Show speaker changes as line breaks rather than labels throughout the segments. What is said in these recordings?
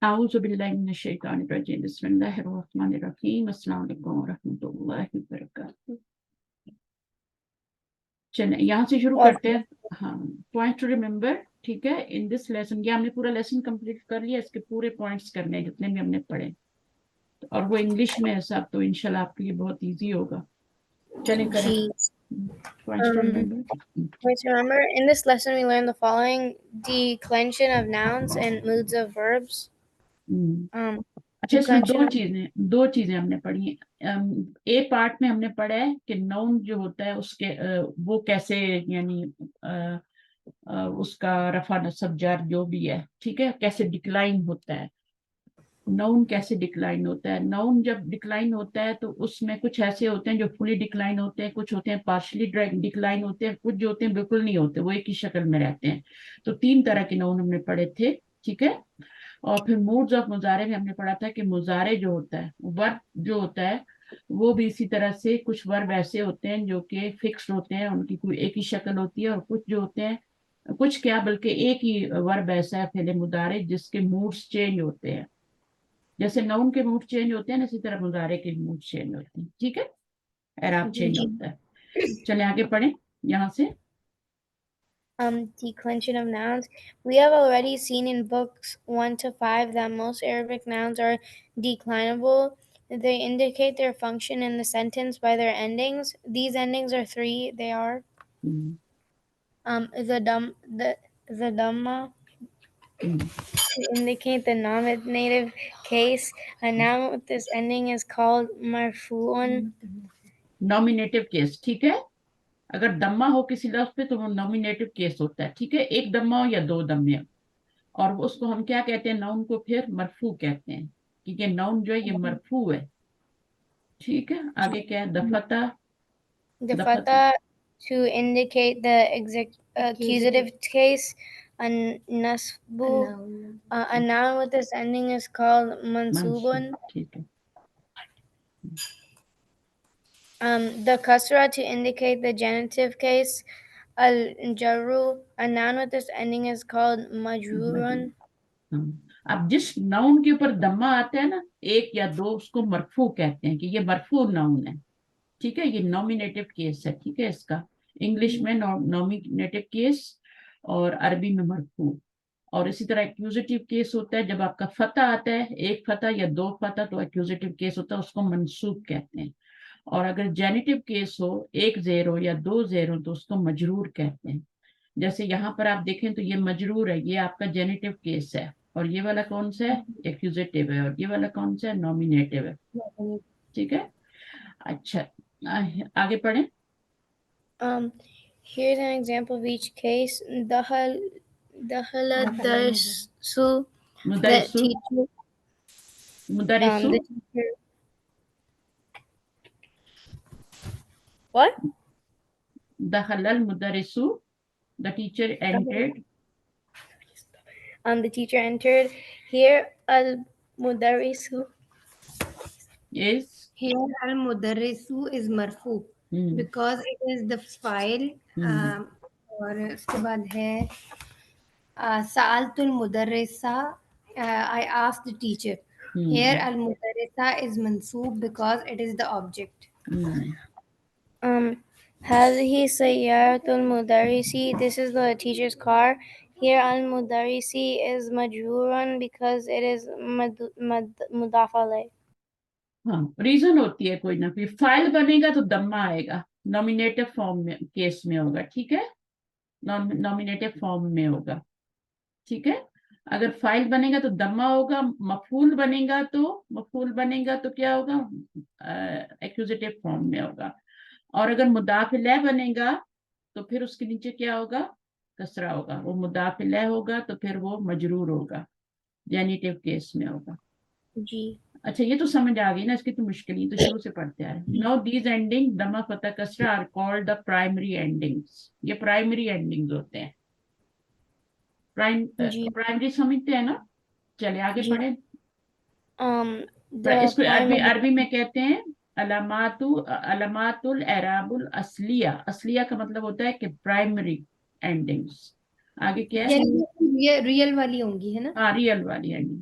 اعوذ باللہ من الشیطان الرجیم بسم اللہ الرحمن الرحیم السلام علیکم ورحمۃ اللہ وبرکاتہ. چلیں یہاں سے شروع کرتے ہیں. ہاں پوائنٹ ٹو ریمبر. ٹھیک ہے, ان دس لیسن یہ ہم نے پورا لیسن کمپلیٹ کر لیا, اس کے پورے پوائنٹس کرنے ہیں جتنے بھی ہم نے پڑھے, اور وہ انگلش میں ہے سب, تو انشاءاللہ آپ کے لیے بہت ایزی ہوگا. چلیں کریں points to remember.
Please remember, in this lesson we learned the following: declension of nouns and moods of verbs.
اچھا, اس میں
declension
دو چیزیں ہم نے پڑھی ہیں. اے پارٹ میں ہم نے پڑھا ہے کہ ناؤن جو ہوتا ہے اس کے وہ کیسے, یعنی اس کا رفع نصب جر جو بھی ہے, ٹھیک ہے, کیسے ڈکلائن ہوتا ہے. ناؤن کیسے ڈکلائن ہوتا ہے. ناؤن جب ڈکلائن ہوتا ہے تو اس میں کچھ ایسے ہوتے ہیں جو فلی ڈکلائن ہوتے ہیں, کچھ ہوتے ہیں پارشلی ڈکلائن ہوتے ہیں, کچھ جو ہوتے ہیں بالکل نہیں ہوتے, وہ ایک ہی شکل میں رہتے ہیں. تو 3 طرح کے ناؤن ہم نے پڑھے تھے. ٹھیک ہے, اور پھر موڈز آف مضارع میں ہم نے پڑھا تھا کہ مضارع جو ہوتا ہے, ورب جو ہوتا ہے, وہ بھی اسی طرح سے کچھ ورب ایسے ہوتے ہیں جو کہ فکسڈ ہوتے ہیں, ان کی کوئی ایک ہی شکل ہوتی ہے, اور کچھ جو ہوتے ہیں, کچھ کیا بلکہ ایک ہی ورب ایسا ہے فعل مضارع جس کے موڈز چینج ہوتے ہیں. جیسے ناؤن کے موڈ چینج ہوتے ہیں, اسی طرح مضارع کے موڈ چینج ہوتے ہیں. ٹھیک ہے, اعراب چینج ہوتا ہے. چلیں آگے پڑھیں یہاں سے.
Declension of nouns. We have already seen in books 1 to 5 that most Arabic nouns are declinable. They indicate their function in the sentence by their endings. These endings are 3. They are the Dhamma to indicate the nominative case. A noun with this ending is called marfu'un.
Nominative case. ٹھیک ہے, اگر دمہ ہو کسی لفظ پہ تو وہ نامینیٹو case ہوتا ہے. ٹھیک ہے, ایک دمہ ہو یا 2 دمے, اور اس کو ہم کیا کہتے ہیں, ناؤن کو پھر مرفوع کہتے ہیں, کیونکہ ناؤن جو ہے یہ مرفوع ہے. ٹھیک ہے, آگے کیا ہے, دفتہ.
دفتہ to indicate the accusative case. A noun with this ending is called mansubun.
ٹھیک ہے.
The kasra to indicate the genitive case. Al-jarru. A noun with this ending is called majrurun.
اب جس ناؤن کے اوپر دمہ آتا ہے نا, 1 یا 2, اس کو مرفوع کہتے ہیں کہ یہ مرفوع ناؤن ہے. ٹھیک ہے, یہ نامینیٹو کیس ہے. ٹھیک ہے, اس کا انگلش میں نامینیٹو کیس اور عربی میں مرفوع. اور اسی طرح ایکوزیٹو کیس ہوتا ہے جب آپ کا فتح آتا ہے, 1 فتح یا 2 فتح, تو ایکوزیٹو کیس ہوتا ہے, اس کو منصوب کہتے ہیں. اور اگر جینیٹو کیس ہو, 1 زیر ہو یا 2 زیر ہو, تو اس کو مجرور کہتے ہیں. جیسے یہاں پر آپ دیکھیں تو یہ مجرور ہے, یہ آپ کا جینیٹو کیس ہے, اور یہ والا کون سا ہے, ایکوزیٹو ہے, اور یہ والا کون سا ہے, نامینیٹو ہے. ٹھیک ہے, اچھا آگے پڑھیں.
Here's an example of each case. دخل الدرس.
مدرسو. مدرسو.
What?
دخل المدرسو. The teacher entered.
The teacher entered. Here al-mudarrisu
Yes.
Here al-mudarrisu is marfu because it is the file. اور اس کے بعد ہے سألت المدرسہ. I asked the teacher. Here al-mudarrisa is mansoob because it is the object.
هذه سيارة المدرس. This is the teacher's car. Here al-mudarrisi is majrurun because it is mudaf alayh.
ہاں, reason ہوتی ہے کوئی نہ کوئی. فائل بنے گا تو دمہ آئے گا, نامینیٹو فارم میں کیس میں ہوگا. ٹھیک ہے, نامینیٹو فارم میں ہوگا. ٹھیک ہے, اگر فائل بنے گا تو دمہ ہوگا. مفعول بنے گا تو کیا ہوگا, ایکوزیٹو فارم میں ہوگا. اور اگر مضاف الیہ بنے گا تو پھر اس کے نیچے کیا ہوگا, کسرہ ہوگا. وہ مضاف الیہ ہوگا تو پھر وہ مجرور ہوگا, جینیٹو کیس میں ہوگا.
جی
اچھا, یہ تو سمجھ آ گئی نا, اس کی تو مشکل ہی, تو شروع سے پڑھتے آ رہے ہیں. نو دیز اینڈنگ دمہ فتح کسرہ are called the primary endings. یہ پرائمری اینڈنگز ہوتے ہیں. پرائمری سمجھتے ہیں نا. چلے آگے پڑھیں. اس کو عربی میں کہتے ہیں علامات الاعراب الاصلیہ. اصلیہ کا مطلب ہوتا ہے کہ پرائمری اینڈنگز. آگے کیا ہے,
یہ ریئل والی ہوں گی ہے نا.
ہاں, ریئل والی ending.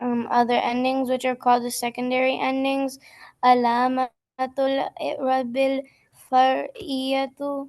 Other endings, which are called the secondary endings, alamatul i'rabil far'iyatu.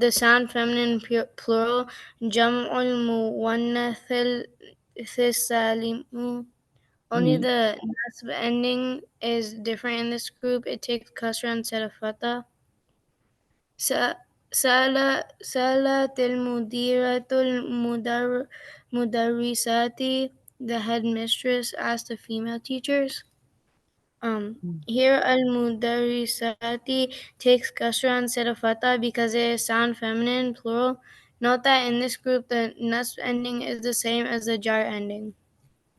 The sound feminine plural, jam'ul muwannathil salimu. Only the nasb ending is different in this group. It takes kasra instead of fatha. Salatil mudiratul mudarrisati. The headmistress asked the female teachers. Here al-mudarrisati takes kasra instead of fatha because it is sound feminine plural. Note that in this group the nasb ending is the same as the jar ending.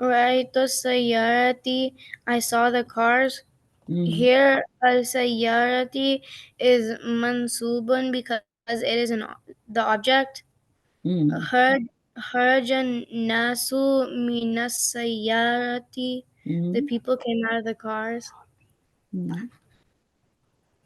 Ra'aytu sayyarati, I saw the cars. Here al-sayyarati is mansubun because it is the object. Harajan nasu minas sayyarati, the people came out of the cars.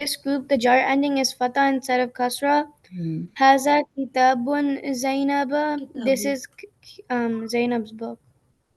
this group the jar ending is fatha instead of kasra. Haza kitabun Zainaba, this is Zainab's book.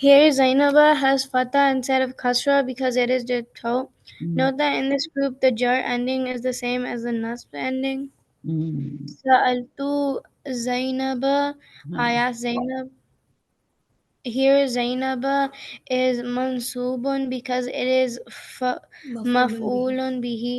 Here Zainaba has fatha instead of kasra because it is dipto. Note that in this group the jar ending is the same as the nasb ending. Sa'altu Zainaba, I asked Zainab. Here Zainaba is mansubun because it is maf'ulun bihi.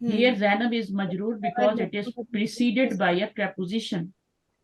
Here Zainab is majroor because it is preceded by a preposition.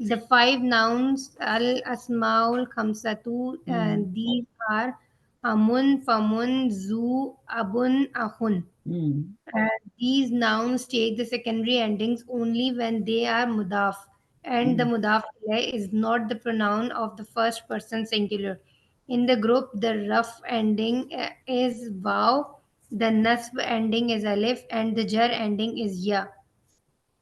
The five nouns al asmaul khamsatu, these are amun, famun, zu, abun, akhun. These nouns take the secondary endings only when they are mudaf, and the mudaf ilayh is not the pronoun of the first person singular. In the group, the rough ending is waw, the nasb ending is alif, and the jar ending is ya.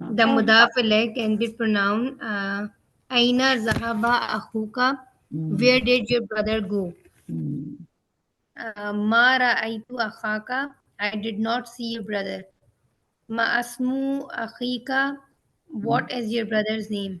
The mudaf ilayh can be pronounced Aina zahaba akhuka. Where did your brother go? Ma ra'aytu akhaka. I did not see your brother. Ma asmu akhika. What is your brother's name?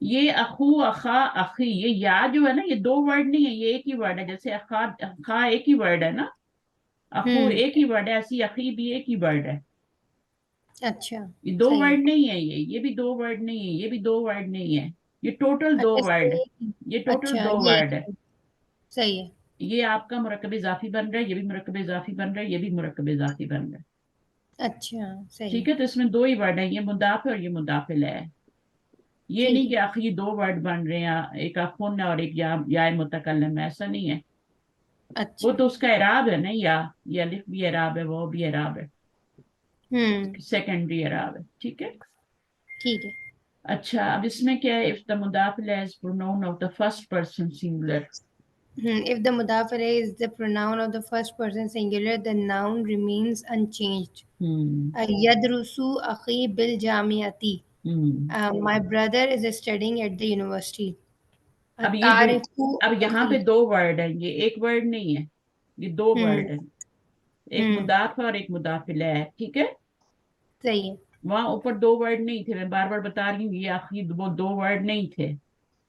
یہ اخو اخا اخی، یہ یا جو ہے نا یہ دو word نہیں ہے، یہ ایک ہی ورڈ ہے. جیسے اخا اخا ایک ہی ورڈ ہے نا، اخو ایک ہی ورڈ ہے، ایسی اخی بھی ایک ہی ورڈ ہے.
اچھا
یہ دو
صحیح ہے.
ورڈ نہیں ہے، یہ بھی دو ورڈ نہیں ہے، یہ بھی دو ورڈ نہیں ہے. یہ ٹوٹل دو
اچھا
ورڈ، یہ ٹوٹل
اچھا
دو
یہ
ورڈ ہے.
صحیح ہے.
یہ آپ کا مرکب اضافی بن رہا ہے، یہ بھی مرکب اضافی بن رہا ہے، یہ بھی مرکب اضافی بن رہا ہے.
اچھا صحیح
ٹھیک ہے، تو اس میں دو ہی ورڈ ہیں، یہ مضاف ہے اور یہ مضاف ہے. یہ
ٹھیک
نہیں
ہے.
کہ آخری دو ورڈ بن رہے ہیں، ایک اخن اور ایک یا متکلم ہے، ایسا نہیں ہے. وہ
اچھا
تو اس کا اعراب ہے نا، یا یہ الف بھی اعراب ہے، وہ بھی اعراب ہے، سیکنڈری اعراب ہے. ٹھیک ہے.
ٹھیک ہے.
اچھا اب اس میں کیا ہے، if the مضاف الیہ is pronoun of the first person singular.
If the mudaf alayh is the pronoun of the first person singular, the noun remains unchanged. Yadrusu akhi bil jamiati. My brother is studying at the university.
اب یہ جو
Tarifu
اب یہاں پہ
akhi.
دو word ہیں، یہ ایک word نہیں ہے، یہ دو ورڈ ہیں. ایک مضاف ہے اور ایک مضاف الیہ ہے. ٹھیک ہے.
صحیح ہے.
وہاں اوپر دو ورڈ نہیں تھے، میں بار بار بتا رہی ہوں، یہ آخری وہ دو ورڈ نہیں تھے،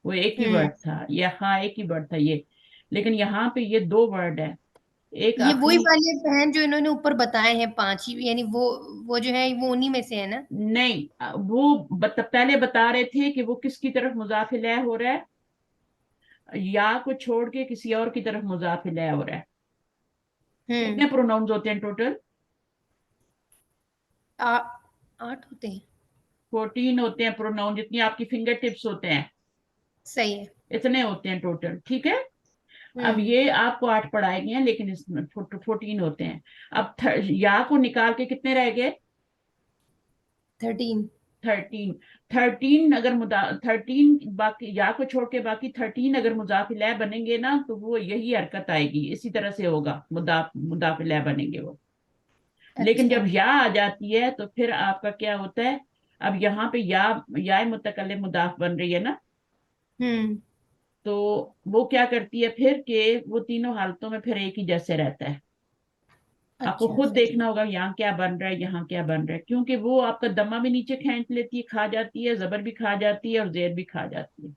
وہ ایک ہی ورڈ تھا. یہ خا ایک ہی ورڈ تھا یہ، لیکن یہاں پہ یہ دو ورڈ ہے. ایک
یہ وہی
آخری
والے بہن جو انہوں نے اوپر بتائے ہیں 5 ہی، یعنی وہ جو ہے وہ انہی میں سے ہے نا.
نہیں، وہ پہلے بتا رہے تھے کہ وہ کس کی طرف مضاف الیہ ہو رہا ہے، یا کو چھوڑ کے کسی اور کی طرف مضاف الیہ ہو رہا ہے. کتنے پروناؤنز ہوتے ہیں ٹوٹل؟
8 ہوتے ہیں.
14 ہوتے ہیں پروناؤن، جتنی آپ کی فنگر ٹپس ہوتے ہیں
صحیح ہے.
اتنے ہوتے ہیں ٹوٹل. ٹھیک ہے. اب یہ آپ کو 8 پڑھائے گئے ہیں، لیکن اس میں 14 ہوتے ہیں. اب یا کو نکال کے کتنے رہ گئے؟
13.
13 اگر 13 باقی یا کو چھوڑ کے باقی 13 اگر مضاف الیہ بنیں گے نا، تو وہ یہی حرکت آئے گی، اسی طرح سے ہوگا، مضاف الیہ بنیں گے وہ. لیکن
اچھا.
جب یا آ جاتی ہے تو پھر آپ کا کیا ہوتا ہے، اب یہاں پہ یا متکلم مضاف بن رہی ہے نا، تو وہ کیا کرتی ہے پھر کہ وہ تینوں حالتوں میں پھر ایک ہی جیسے رہتا ہے. آپ کو
اچھا
خود
صحیح.
دیکھنا ہوگا یہاں کیا بن رہا ہے، یہاں کیا بن رہا ہے، کیونکہ وہ آپ کا دمہ بھی نیچے کھینچ لیتی ہے، کھا جاتی ہے، زبر بھی کھا جاتی ہے اور زیر بھی کھا جاتی ہے.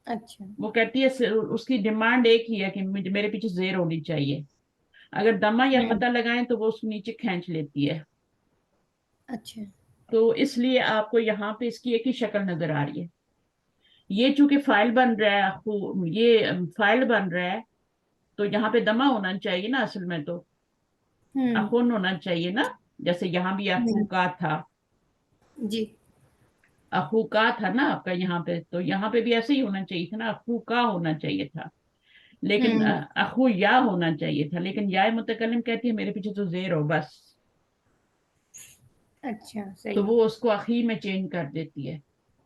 اچھا.
وہ کہتی ہے اس کی ڈیمانڈ ایک ہی ہے کہ میرے پیچھے زیر ہونی چاہیے. اگر دمہ یا فتح لگائیں تو وہ اس کو نیچے کھینچ لیتی ہے.
اچھا.
تو اس لیے آپ کو یہاں پہ اس کی ایک ہی شکل نظر آ رہی ہے. یہ چونکہ فائل بن رہا ہے، یہ فائل بن رہا ہے، تو یہاں پہ دمہ ہونا چاہیے نا اصل میں، تو اخون ہونا چاہیے نا، جیسے یہاں بھی اخو کا تھا،
جی
اخو کا تھا نا آپ کا یہاں پہ، تو یہاں پہ بھی ایسے ہی ہونا چاہیے تھا نا، اخو کا ہونا چاہیے تھا، لیکن اخو یا ہونا چاہیے تھا. لیکن یا متکلم کہتی ہے میرے پیچھے تو زیر ہو بس،
اچھا
تو
صحیح.
وہ اس کو اخی میں چینج کر دیتی ہے.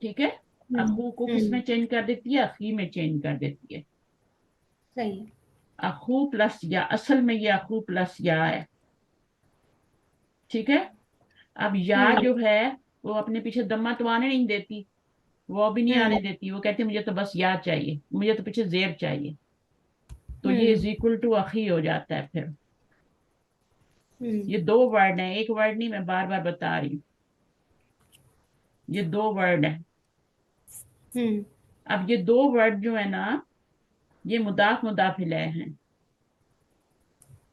ٹھیک ہے. اخو کو کس میں چینج کر دیتی ہے؟ اخی میں چینج کر دیتی ہے.
صحیح.
اخو پلس یا، اصل میں یہ اخو پلس یا ہے. ٹھیک ہے. اب یا جو ہے وہ اپنے پیچھے دمہ تو آنے نہیں دیتی، وہ بھی نہیں آنے دیتی، وہ کہتی مجھے تو بس یا چاہیے، مجھے تو پیچھے زیر چاہیے. تو یہ از اکول ٹو اخی ہو جاتا ہے پھر. یہ دو ورڈ ہیں، ایک ورڈ نہیں، میں بار بار بتا رہی ہوں، یہ دو ورڈ ہیں. اب یہ دو ورڈ جو ہے نا، یہ مضاف الیہ ہیں،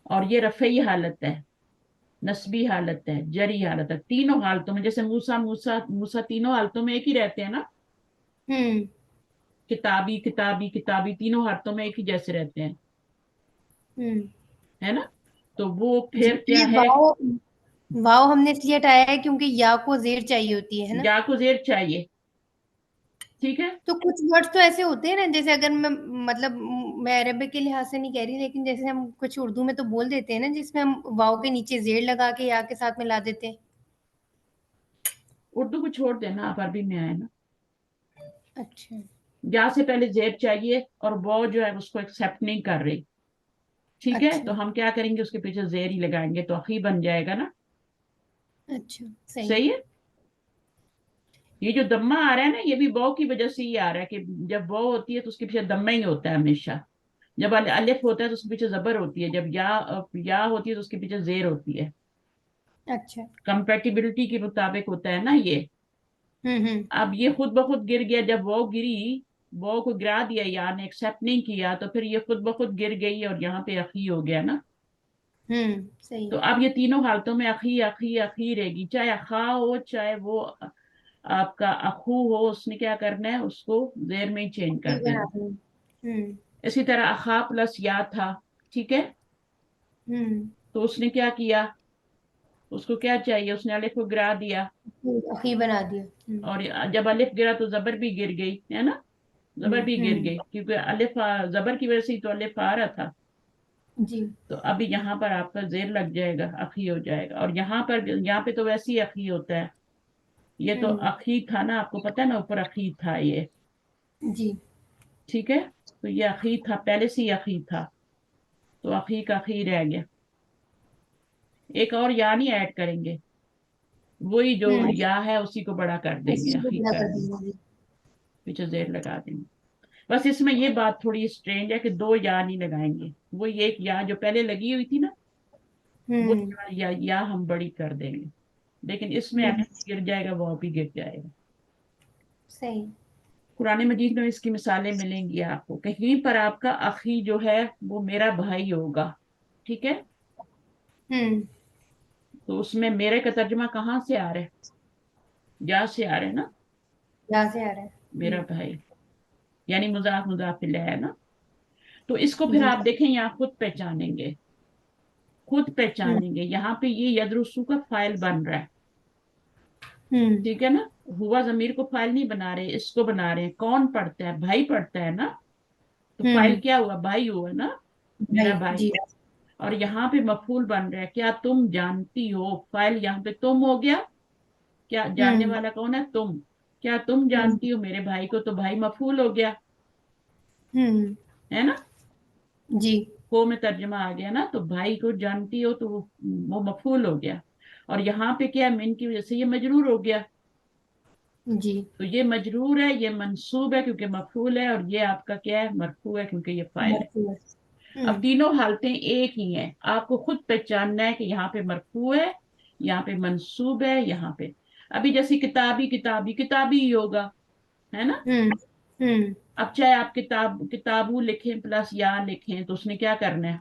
اور یہ رفعی حالت ہے، نسبی حالت ہے، جری حالت ہے، تینوں حالتوں میں. جیسے موسیٰ موسیٰ موسیٰ تینوں حالتوں میں ایک ہی رہتے ہیں نا، کتابی کتابی کتابی تینوں حالتوں میں ایک ہی جیسے رہتے ہیں، ہے نا. تو وہ
جی
پھر
یہ
کیا ہے،
واو ہم نے اس لیے ہٹایا ہے کیونکہ یا کو زیر چاہیے ہوتی ہے نا.
یا کو زیر چاہیے. ٹھیک ہے.
تو کچھ ورڈ تو ایسے ہوتے ہیں نا، جیسے اگر میں مطلب میں عربک کے لحاظ سے نہیں کہہ رہی، لیکن جیسے ہم کچھ اردو میں تو بول دیتے ہیں نا، جس میں ہم واو کے نیچے زیر لگا کے یا کے ساتھ ملا دیتے ہیں.
اردو کو چھوڑ دینا، آپ عربی میں آئے نا.
اچھا.
یا سے پہلے زیر چاہیے اور وہ جو ہے اس کو ایکسپٹ نہیں کر رہی. ٹھیک ہے.
اچھا.
تو ہم کیا کریں گے، اس کے پیچھے زیر ہی لگائیں گے، تو اخی بن جائے گا نا.
اچھا صحیح.
صحیح ہے. یہ جو دمہ آ رہا ہے نا، یہ بھی واو کی وجہ سے ہی آ رہا ہے، کہ جب واو ہوتی ہے تو اس کے پیچھے دمہ ہی ہوتا ہے ہمیشہ. جب الف ہوتا ہے تو اس کے پیچھے زبر ہوتی ہے، جب یا ہوتی ہے تو اس کے پیچھے زیر ہوتی ہے.
اچھا.
کمپیٹیبلٹی کے مطابق ہوتا ہے نا یہ. اب یہ خود بخود گر گیا. جب وہ گری, وہ کو گرا دیا یا نے ایکسپٹ نہیں کیا, تو پھر یہ خود بخود گر گئی اور یہاں پہ اخی ہو گیا نا.
صحیح.
تو اب یہ تینوں حالتوں میں اخی اخی اخی رہے گی, چاہے اخا ہو چاہے وہ آپ کا اخو ہو, اس نے کیا کرنا ہے, اس کو زیر میں ہی چینج کر دینا. اسی طرح اخا پلس یا تھا, ٹھیک ہے, تو اس نے کیا کیا, اس کو کیا چاہیے, اس نے الف کو گرا دیا,
اخی بنا دیا.
اور جب الف گرا تو زبر بھی گر گئی ہے نا, زبر بھی گر گئی کیونکہ الف زبر کی وجہ سے تو الف آ رہا تھا.
جی.
تو ابھی یہاں پر آپ کا زیر لگ جائے گا, اخی ہو جائے گا. اور یہاں پہ تو ویسے ہی اخی ہوتا ہے. یہ تو اخی تھا نا, آپ کو پتا ہے نا, اوپر اخی تھا یہ,
جی.
ٹھیک ہے. تو یہ اخی تھا, پہلے سے ہی اخی تھا, تو اخی کا اخی رہ گیا. ایک اور یا نہیں ایڈ کریں گے, وہی جو یا ہے اسی کو بڑا کر دیں گے, اخی کر دیں گے, پیچھے زیر لگا دیں گے. بس اس میں یہ بات تھوڑی اسٹرینج ہے کہ دو یا نہیں لگائیں گے, وہ ایک یا جو پہلے لگی ہوئی تھی نا, وہ یا ہم بڑی کر دیں گے. لیکن اس میں گر جائے گا, وہ بھی گر جائے گا.
صحیح.
قرآن مجید میں اس کی مثالیں ملیں گی آپ کو. کہیں پر آپ کا اخی جو ہے وہ میرا بھائی ہوگا, ٹھیک ہے. تو اس میں میرے کا ترجمہ کہاں سے آ رہا ہے, یا سے آ رہا ہے نا,
یا سے آ رہا ہے.
میرا بھائی, یعنی مضاف مضاف الیہ ہے نا. تو اس کو پھر
جی.
آپ دیکھیں یہاں خود پہچانیں گے, خود پہچانیں گے. یہاں پہ یہ یدرسو کا فائل بن رہا ہے, ٹھیک ہے نا. ہوا ضمیر کو فائل نہیں بنا رہے, اس کو بنا رہے ہیں. کون پڑھتا ہے, بھائی پڑھتا ہے نا, تو فائل کیا ہوا, بھائی ہوا نا, میرا بھائی.
جی.
اور یہاں پہ مفعول بن رہا ہے, کیا تم جانتی ہو, فائل یہاں پہ تم ہو گیا. کیا جاننے والا کون ہے, تم. کیا تم جانتی ہو میرے بھائی کو, تو بھائی مفعول ہو گیا, ہے نا.
جی.
کو میں ترجمہ آ گیا نا, تو بھائی کو جانتی ہو تو وہ مفعول ہو گیا. اور یہاں پہ کیا, من کی وجہ سے یہ مجرور ہو گیا.
جی.
تو یہ مجرور ہے, یہ منصوب ہے کیونکہ مفعول ہے, اور یہ آپ کا کیا ہے, مرفوع ہے کیونکہ یہ فاعل ہے. اب تینوں حالتیں ایک ہی ہیں, آپ کو خود پہچاننا ہے کہ یہاں پہ مرفوع ہے, یہاں پہ منصوب ہے, یہاں پہ. ابھی جیسے کتابی کتابی کتابی ہی ہوگا, ہے نا. اب چاہے آپ کتابو لکھیں پلس یا لکھیں, تو اس نے کیا کرنا ہے,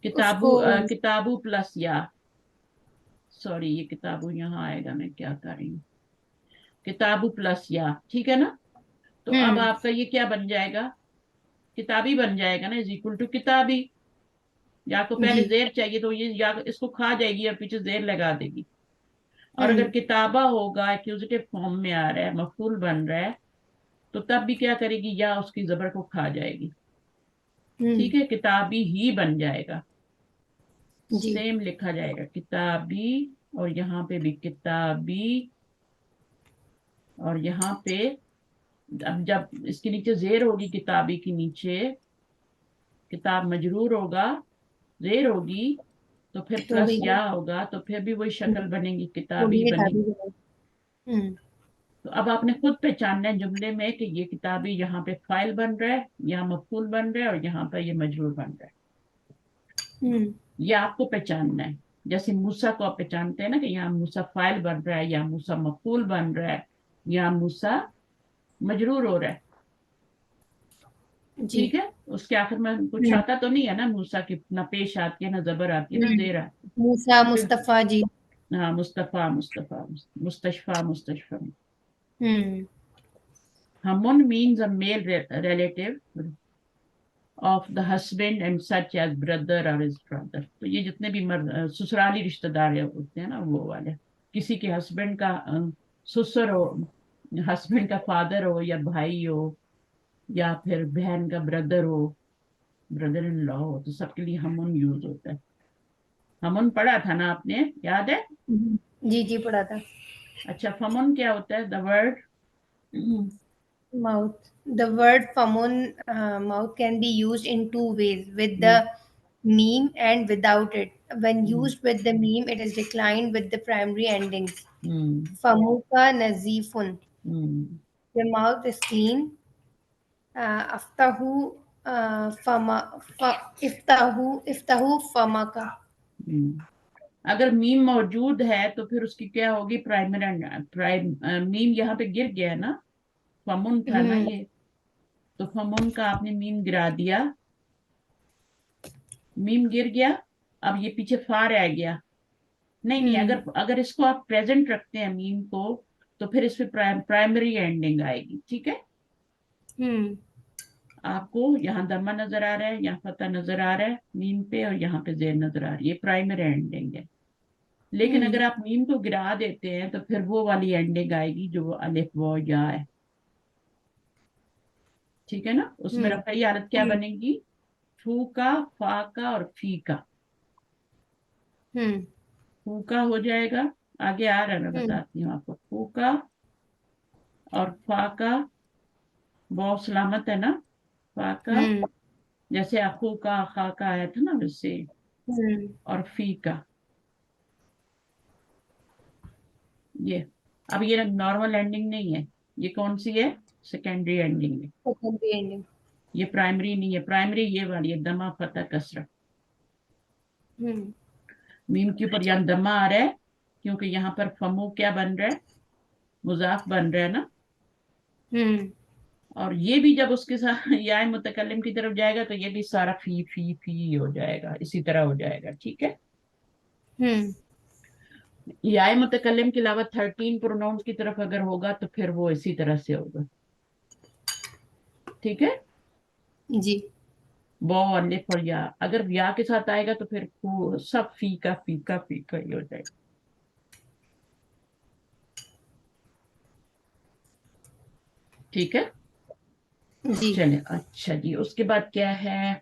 اس کو
کتابو پلس یا, سوری یہ کتابو یہاں آئے گا, میں کیا کر رہی ہوں, کتابو پلس یا, ٹھیک ہے نا. تو اب آپ کا یہ کیا بن جائے گا, کتابی بن جائے گا نا, از اکول ٹو کتابی. یا کو پہلے
جی.
زیر چاہیے تو یہ یا اس کو کھا جائے گی اور پیچھے زیر لگا دے گی. اور اگر کتابہ ہوگا ایکوزیٹو فارم میں آ رہا ہے, مفعول بن رہا ہے, تو تب بھی کیا کرے گی, یا اس کی زبر کو کھا جائے گی, ٹھیک ہے. کتابی ہی بن جائے گا,
جی.
سیم لکھا جائے گا, کتابی. اور یہاں پہ بھی کتابی, اور یہاں پہ اب جب اس کے نیچے زیر ہوگی, کتابی کے نیچے کتاب مجرور ہوگا, زیر ہوگی, تو پھر
تو
پلس
بھی
یا ہوگا, تو پھر بھی وہی شکل بنے گی,
تو
کتابی
بھی
بنے گی.
کتابی.
تو اب آپ نے خود پہچاننا ہے جملے میں کہ یہ کتابی یہاں پہ فائل بن رہا ہے, یہاں مفعول بن رہا ہے, اور یہاں پہ یہ مجرور بن رہا ہے. یہ آپ کو پہچاننا ہے. جیسے موسیٰ کو آپ پہچانتے ہیں نا کہ یہاں موسیٰ فائل بن رہا ہے, یہاں موسیٰ مفعول بن رہا ہے, یہاں موسیٰ مجرور ہو رہا ہے,
جی.
ٹھیک ہے. اس کے آخر میں کچھ آتا تو نہیں ہے نا, موسیٰ کی نہ پیش آتی ہے نہ زبر آتی ہے نہ زیر آتی
موسیٰ
ہے.
مصطفیٰ. جی.
ہاں, Mustafa Mustafa, مستشفیٰ مستشفیٰ. Hamun means a male relative of the husband and such as brother or his brother. تو یہ جتنے بھی سسرالی رشتہ دار ہوتے ہیں نا, وہ والے. کسی کے ہسبینڈ کا سسر ہو, ہسبینڈ کا فادر ہو, یا بھائی ہو, یا پھر بہن کا بردر ہو, بردر ان لا ہو, تو سب کے لیے ہمن یوز ہوتا ہے. ہمن پڑھا تھا نا آپ نے, یاد ہے.
جی. جی پڑھا تھا.
اچھا, فمن کیا ہوتا ہے, the word
mouth. The word famun, mouth, can be used in two ways, with the meme and without it. When used with the meme, it is declined with the primary endings. Famuka nazifun. Your mouth is clean. Aftahu iftahu famaka.
اگر میم موجود ہے تو پھر اس کی کیا ہوگی میم یہاں پہ گر گیا نا, فمن تھا نا یہ, تو فمن کا آپ نے میم گرا دیا, میم گر گیا, اب یہ پیچھے فا رہ گیا. نہیں اگر اس کو آپ پریزنٹ رکھتے ہیں میم کو تو پھر اس پہ پرائمری اینڈنگ آئے گی. ٹھیک ہے, آپ کو یہاں دمہ نظر آ رہا ہے, یہاں فتح نظر آ رہا ہے میم پہ, اور یہاں پہ زیر نظر آ رہی ہے, یہ پرائمری اینڈنگ ہے. لیکن اگر آپ میم کو گرا دیتے ہیں تو پھر وہ والی اینڈنگ آئے گی جو الف و یا ہے. ٹھیک ہے نا, اس میں رفعی حالت کیا بنے گی, فو کا, فا کا اور فی کا. فو کا ہو جائے گا, آگے آ رہا ہے, میں بتاتی ہوں آپ کو. فو کا اور فا کا, واو سلامت ہے نا, فا کا جیسے اخو کا اخا کا آیا تھا نا ویسے, اور فی کا. یہ اب یہ نارمل اینڈنگ نہیں ہے, یہ کون سی ہے, سیکنڈری اینڈنگ ہے. یہ پرائمری نہیں ہے, پرائمری یہ والی ہے, دمہ فتح کسرہ. میم کے اوپر یہاں دمہ آ رہا ہے کیونکہ یہاں پر فمو کیا بن رہا ہے, مضاف بن رہا ہے نا. اور یہ بھی جب اس کے ساتھ یا متکلم کی طرف جائے گا تو یہ بھی سارا فی فی فی ہو جائے گا, اسی طرح ہو جائے گا. ٹھیک ہے, یا متکلم کے علاوہ 13 پروناؤنس کی طرف اگر ہوگا تو پھر وہ اسی طرح سے ہوگا. ٹھیک ہے,
جی,
واو الف اور یا, اگر یا کے ساتھ آئے گا تو پھر سب فی کا فی کا فی کا ہی ہو جائے گا. ٹھیک ہے,
جی.
چلے اچھا جی. اس کے بعد کیا ہے,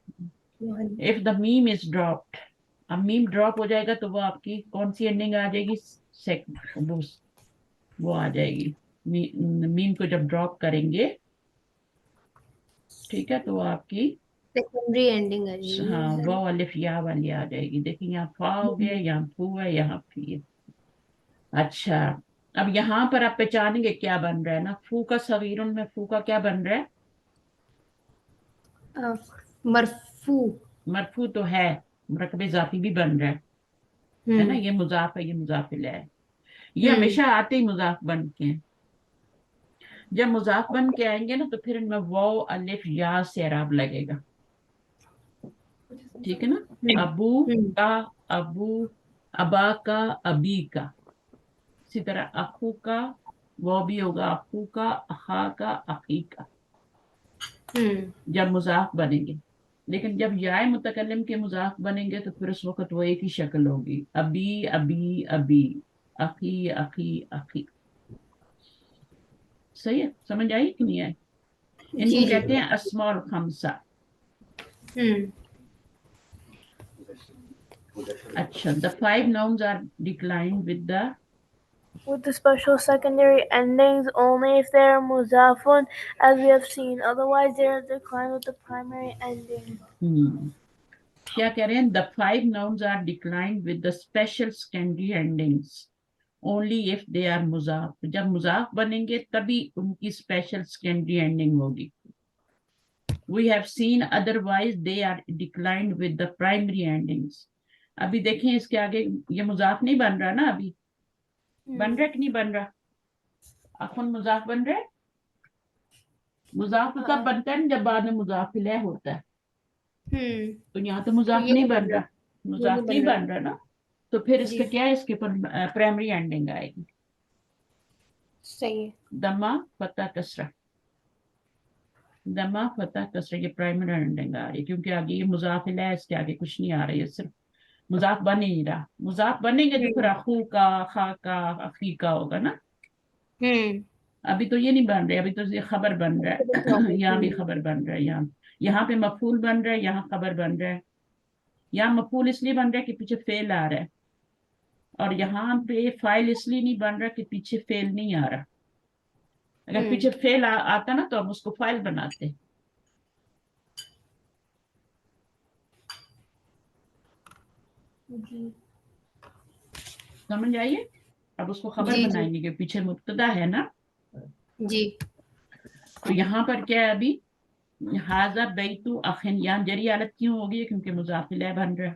if the meme is dropped, اب میم ڈراپ ہو جائے گا تو وہ آپ کی کون سی اینڈنگ آ جائے گی, وہ آ جائے گی. میم کو جب ڈراپ کریں گے, ٹھیک ہے, تو وہ آپ کی
سیکنڈری اینڈنگ ہے جی.
ہاں واو الف یا والی آ جائے گی. دیکھیں یہاں فا ہو گیا, یہاں فو ہے, یہاں فی ہے. اچھا, اب یہاں پر آپ پہچانیں گے کیا بن رہا ہے نا, فو کا صغیرن میں فو کا کیا بن رہا ہے,
مرفوع.
مرفوع تو ہے, مرکب اضافی بھی بن رہا ہے نا, یہ مضاف ہے, یہ مضاف الیہ ہے. یہ ہمیشہ آتے ہی مضاف بن کے ہیں. جب مضاف بن کے آئیں گے نا تو پھر ان میں واو الف یا سے اعراب لگے گا. ٹھیک ہے نا, ابو کا, ابو, ابا کا, ابی کا. اسی طرح اخو کا, وہ بھی ہوگا اخو کا, اخا کا, اخی کا, جب مضاف بنیں گے. لیکن جب یا متکلم کے مضاف بنیں گے تو پھر اس وقت وہ ایک ہی شکل ہوگی, ابی ابی ابی, اخی اخی اخی. صحیح ہے, سمجھ آئی کہ نہیں آئی. ان کو کہتے ہیں اسماء الخمسہ. اچھا, the 5 nouns are declined with
the special secondary endings only if they are mudafun, as we have seen. Otherwise, they are declined with the primary ending.
کیا کہہ رہے ہیں, the 5 nouns are declined with the special secondary endings only if they are مضاف. جب مضاف بنیں گے تبھی ان کی special secondary ending ہوگی. we have seen otherwise they are declined with the primary endings. ابھی دیکھیں اس کے آگے یہ مضاف نہیں بن رہا نا, ابھی بن رہا کہ نہیں بن رہا, اخن مضاف بن رہا ہے. مضاف تو تب بنتا ہے جب بعد میں مضاف الیہ ہوتا ہے. تو یہاں تو مضاف نہیں بن رہا, مضاف نہیں بن رہا نا, تو پھر اس کا کیا ہے, اس کے اوپر پرائمری اینڈنگ آئے گی.
صحیح.
دمہ فتح کسرہ, دمہ فتح کسرہ, یہ پرائمری اینڈنگ آ رہی ہے کیونکہ آگے یہ مضاف الیہ, اس کے آگے کچھ نہیں آ رہا, یہ صرف مضاف بن ہی نہیں رہا. مضاف بنیں گے تو پھر اخو کا, خا کا, اخی کا ہوگا نا. ابھی تو یہ نہیں بن رہے, ابھی تو یہ خبر بن رہا ہے, یہاں بھی خبر بن رہا ہے, یہاں پہ مفعول بن رہا ہے, یہاں خبر بن رہا ہے. یہاں مفعول اس لیے بن رہا ہے کہ پیچھے فعل آ رہا ہے, اور یہاں پہ فاعل اس لیے نہیں بن رہا کہ پیچھے فعل نہیں آ رہا. اگر پیچھے فعل آتا نا تو ہم اس کو فاعل بناتے. سمجھ آئیے, اب اس کو خبر بنائیں گے کہ پیچھے مبتدا ہے نا.
جی,
تو یہاں پر کیا ہے ابھی, حاضر بیتو اخن, یہاں جری حالت کیوں ہوگی, کیونکہ مضاف الیہ بن رہا ہے.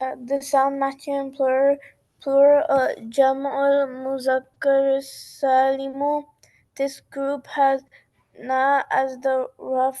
The sound masculine plural Jam'ul Muzakkar Salimu. This group has na as the rough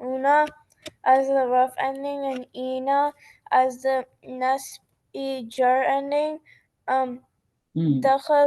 una as the rough ending and ina as the nasb jar ending. دخل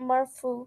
مرفوع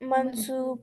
منصوب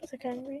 secondary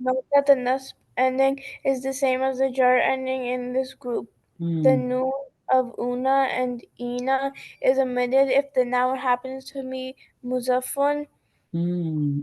Note that the nasb ending is the same as the jar ending in this group. The noon of una and ina is omitted if the noun happens to be muzaffun.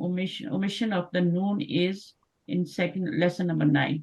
omission of the noon is in second lesson number 9।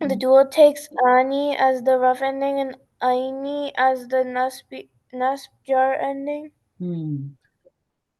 The dual takes ani as the rough ending and aini as the nasb jar ending.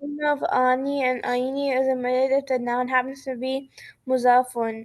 The noun of ani and aini is omitted if the noun happens to be muzafun.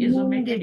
is omitted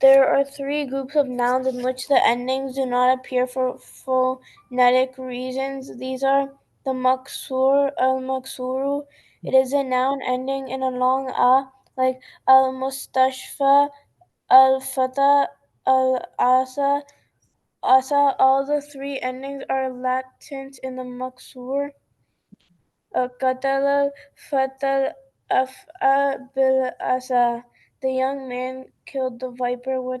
there are three groups of nouns in which the endings do not appear for phonetic reasons. These are the maksur, al-maksuru. It is a noun ending in a long a, like al-mustashfa, al-fata, al-asa. All the three endings are latent in the maksur. Qatala, fatal, af'a, bil asa. The young man killed the viper with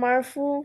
Marfu,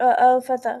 al-fata.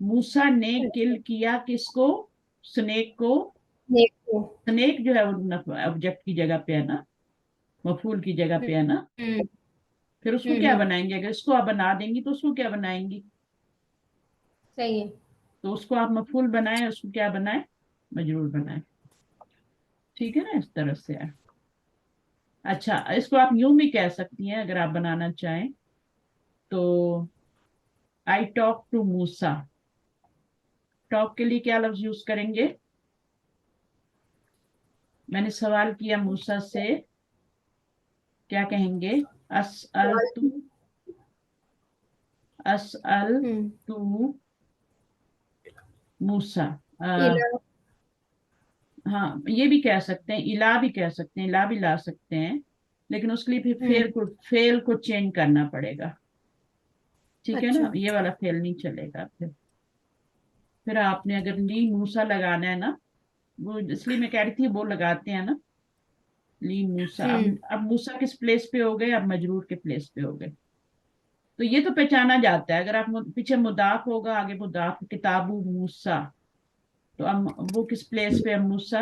موسا نے کل کیا کس کو؟ Snack کو.
نیکو.
Snack جو ہے وہ object کی جگہ پہ ہے نا, مفعول کی جگہ پہ ہے نا. پھر اس کو کیا بنائیں گے؟ اگر اس کو آپ بنا دیں گی تو اس کو کیا بنائیں گی؟
صحیح ہے.
تو اس کو آپ مفعول بنائیں, اس کو کیا بنائیں؟ مجرور بنائیں. ٹھیک ہے نا, اس طرح سے ہے. اچھا, اس کو آپ یوں بھی کہہ سکتی ہیں اگر آپ بنانا چاہیں تو I talk to Musa. Talk کے لیے کیا لفظ یوز کریں گے؟ میں نے سوال کیا موسا سے, کیا کہیں گے؟ اسأل تو موسا. ہاں, یہ بھی کہہ سکتے ہیں, الا بھی کہہ سکتے ہیں, الا بھی لا سکتے ہیں, لیکن اس کے لیے پھر فعل کو چینج کرنا پڑے گا. ٹھیک ہے نا, یہ والا فعل نہیں چلے گا. پھر آپ نے اگر لی موسا لگانا ہے نا, وہ اس لیے میں کہہ رہی تھی وہ لگاتے ہیں نا, لی موسا. اب موسا کس پلیس پہ ہو گئے؟ اب مجرور کے پلیس پہ ہو گئے. تو یہ تو پہچانا جاتا ہے. اگر آپ پیچھے مضاف ہوگا, آگے مضاف, کتابو موسا, تو اب وہ کس پلیس پہ ہے؟ موسا.